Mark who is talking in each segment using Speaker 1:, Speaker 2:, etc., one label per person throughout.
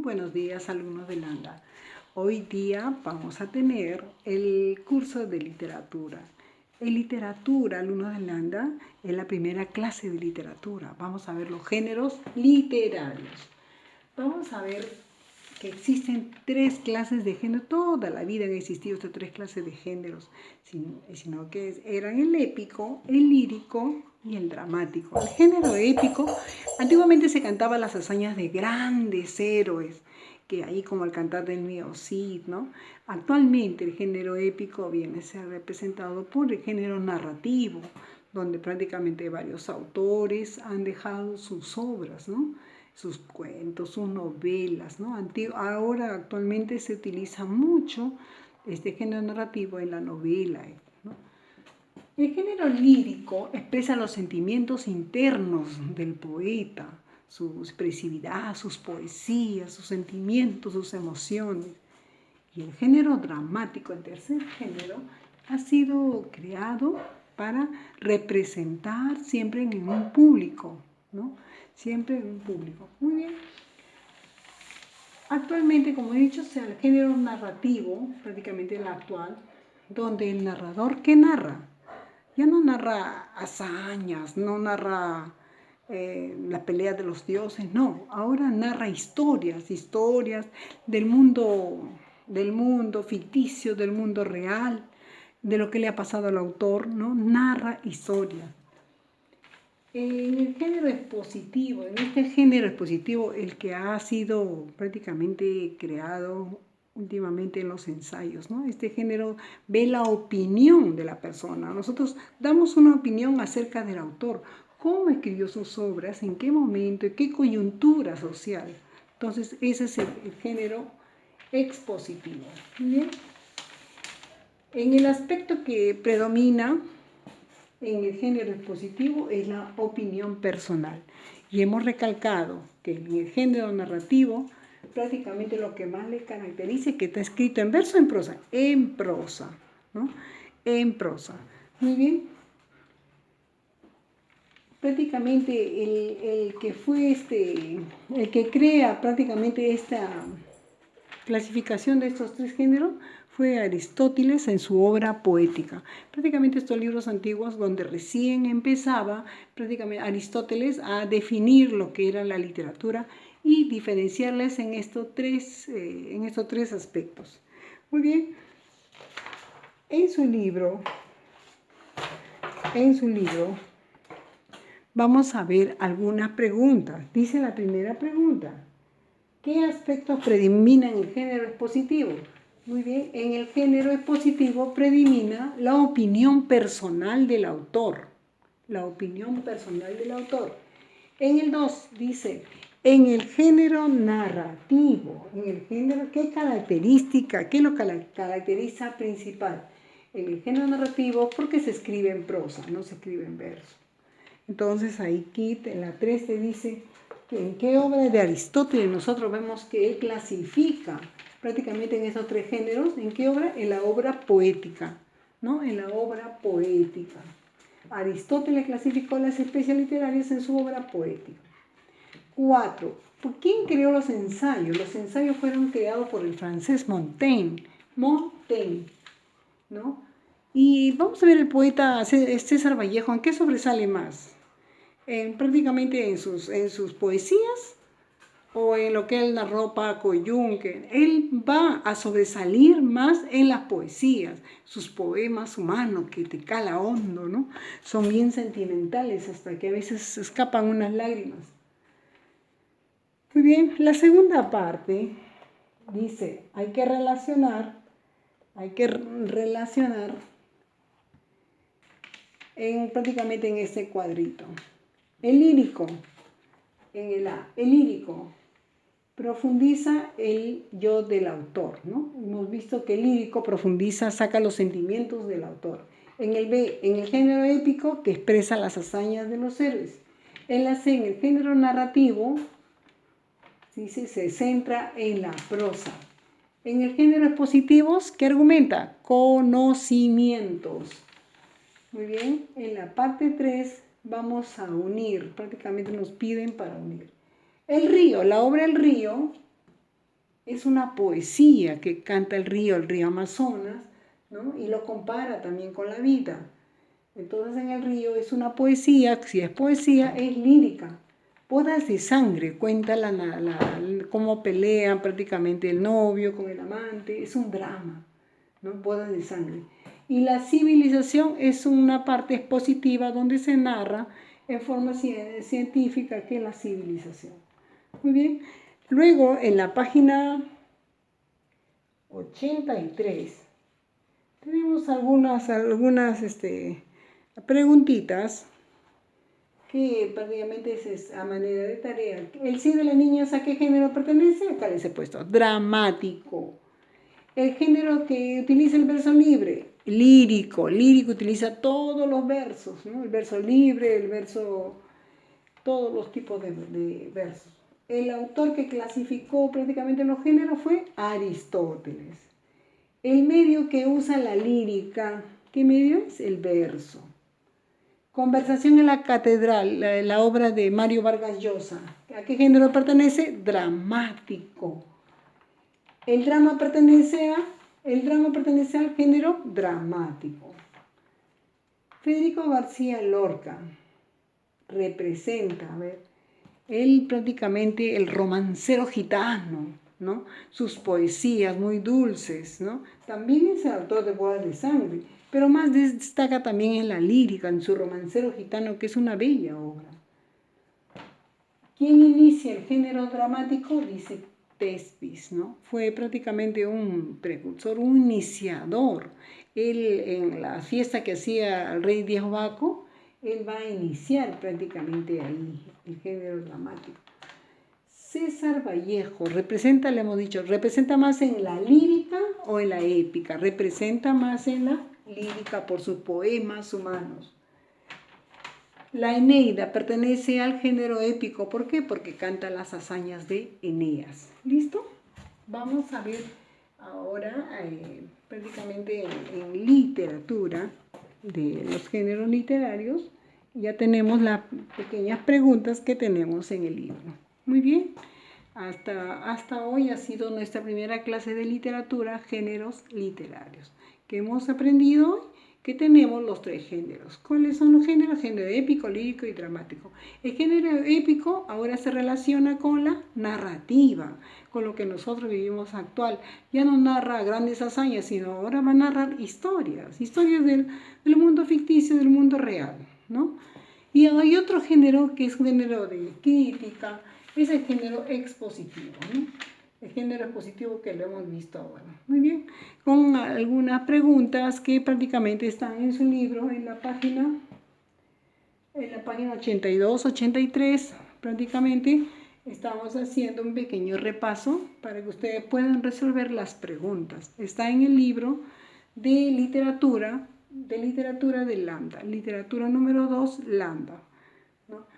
Speaker 1: buenos días, alumnos de Landa. Hoy día vamos a tener el curso de literatura. En literatura, alumnos de Landa, es la primera clase de literatura. Vamos a ver los géneros literarios. Vamos a ver que existen 3 clases de género. Toda la vida han existido estas 3 clases de géneros, sino que eran el épico, el lírico y el dramático. El género épico, antiguamente se cantaba las hazañas de grandes héroes, que ahí como el cantar del mío Cid, ¿no? Actualmente el género épico viene a ser representado por el género narrativo, donde prácticamente varios autores han dejado sus obras, ¿no? Sus cuentos, sus novelas, ¿no? Ahora actualmente se utiliza mucho este género narrativo en la novela, ¿no? El género lírico expresa los sentimientos internos del poeta, su expresividad, sus poesías, sus sentimientos, sus emociones. Y el género dramático, el tercer género, ha sido creado para representar siempre en un público, ¿no? Siempre en un público. Muy bien. Actualmente, como he dicho, sea el género narrativo, prácticamente el actual, donde el narrador, ¿qué narra? Ya no narra hazañas, no narra la pelea de los dioses, no. Ahora narra historias del mundo ficticio, del mundo real, de lo que le ha pasado al autor, ¿no? Narra historias. En el género expositivo, en este género expositivo, el que ha sido prácticamente creado últimamente en los ensayos, ¿no? Este género ve la opinión de la persona. Nosotros damos una opinión acerca del autor, cómo escribió sus obras, en qué momento, en qué coyuntura social. Entonces, ese es el género expositivo. ¿Bien? En el aspecto que predomina en el género expositivo es la opinión personal. Y hemos recalcado que en el género narrativo prácticamente lo que más le caracteriza es que está escrito en verso o en prosa. En prosa, ¿no? En prosa. Muy bien. Prácticamente el que crea prácticamente esta clasificación de estos 3 géneros fue Aristóteles en su obra poética. Prácticamente estos libros antiguos donde recién empezaba prácticamente Aristóteles a definir lo que era la literatura y diferenciarles en estos tres aspectos. Muy bien. En su libro vamos a ver algunas preguntas. Dice la primera pregunta: ¿qué aspectos predominan en el género expositivo? Muy bien, en el género expositivo predomina la opinión personal del autor. La opinión personal del autor. En el 2 dice, en el género narrativo, ¿qué característica, qué lo caracteriza principal? En el género narrativo, porque se escribe en prosa, no se escribe en verso. Entonces ahí en la 3 te dice en qué obra de Aristóteles nosotros vemos que él clasifica prácticamente en esos 3 géneros. ¿En qué obra? En la obra poética, ¿no? En la obra poética. Aristóteles clasificó las especies literarias en su obra poética. 4. ¿Por quién creó los ensayos? Los ensayos fueron creados por el francés Montaigne, ¿no? Y vamos a ver el poeta César Vallejo, ¿en qué sobresale más? Prácticamente en sus poesías o en lo que él narró Paco Yunque. Él va a sobresalir más en las poesías, sus poemas humanos que te cala hondo, ¿no? Son bien sentimentales hasta que a veces escapan unas lágrimas. Muy bien, la segunda parte dice, hay que relacionar prácticamente en este cuadrito. El lírico, en el A, el lírico profundiza el yo del autor, ¿no? Hemos visto que el lírico profundiza, saca los sentimientos del autor. En el B, en el género épico, que expresa las hazañas de los héroes. En la C, en el género narrativo, se centra en la prosa. En el género expositivo, ¿qué argumenta? Conocimientos. Muy bien, en la parte 3 vamos a unir, prácticamente nos piden para unir. El río, la obra El río, es una poesía que canta el río Amazonas, ¿no? Y lo compara también con la vida. Entonces en el río es una poesía, si es poesía, es lírica. Bodas de sangre, cuenta cómo pelean prácticamente el novio con el amante, es un drama, ¿no? Bodas de sangre. Y la civilización es una parte expositiva donde se narra en forma científica qué es la civilización. Muy bien. Luego, en la página 83, tenemos algunas preguntitas que prácticamente es a manera de tarea. El sí de las niñas, ¿a qué género pertenece? Acá les he puesto dramático. El género que utiliza el verso libre, lírico. Lírico utiliza todos los versos, ¿no? El verso libre, el verso, todos los tipos de versos. El autor que clasificó prácticamente los géneros fue Aristóteles. El medio que usa la lírica, ¿qué medio es? El verso. Conversación en la catedral, la obra de Mario Vargas Llosa. ¿A qué género pertenece? Dramático. El drama pertenece al género dramático. Federico García Lorca representa, él prácticamente el romancero gitano, ¿no? Sus poesías muy dulces, ¿no? También es el autor de Bodas de Sangre, pero más destaca también en la lírica, en su romancero gitano, que es una bella obra. ¿Quién inicia el género dramático? Dice Thespis, ¿no? Fue prácticamente un precursor, un iniciador. Él, en la fiesta que hacía el rey Diego Baco, él va a iniciar prácticamente ahí el género dramático. César Vallejo, representa, le hemos dicho, representa más en la lírica o en la épica. Representa más en la lírica por sus poemas humanos. La Eneida pertenece al género épico. ¿Por qué? Porque canta las hazañas de Eneas. ¿Listo? Vamos a ver ahora prácticamente en literatura de los géneros literarios. Ya tenemos las pequeñas preguntas que tenemos en el libro. Muy bien. Hasta hoy ha sido nuestra primera clase de literatura, géneros literarios. ¿Qué hemos aprendido hoy? Que tenemos los tres géneros. ¿Cuáles son los géneros? Género épico, lírico y dramático. El género épico ahora se relaciona con la narrativa, con lo que nosotros vivimos actual. Ya no narra grandes hazañas, sino ahora va a narrar historias del mundo ficticio, del mundo real, ¿no? Y hay otro género que es un género de crítica, es el género expositivo, ¿no? El género expositivo que lo hemos visto ahora. Muy bien, con algunas preguntas que prácticamente están en su libro en la página 82, 83, prácticamente estamos haciendo un pequeño repaso para que ustedes puedan resolver las preguntas. Está en el libro de literatura de Lambda, literatura número 2, Lambda, ¿no?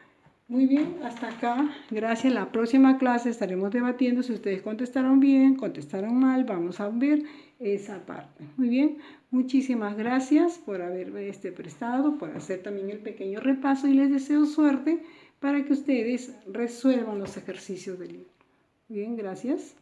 Speaker 1: Muy bien, hasta acá. Gracias. En la próxima clase estaremos debatiendo si ustedes contestaron bien, contestaron mal. Vamos a ver esa parte. Muy bien, muchísimas gracias por haberme prestado, por hacer también el pequeño repaso y les deseo suerte para que ustedes resuelvan los ejercicios del libro. Bien, gracias.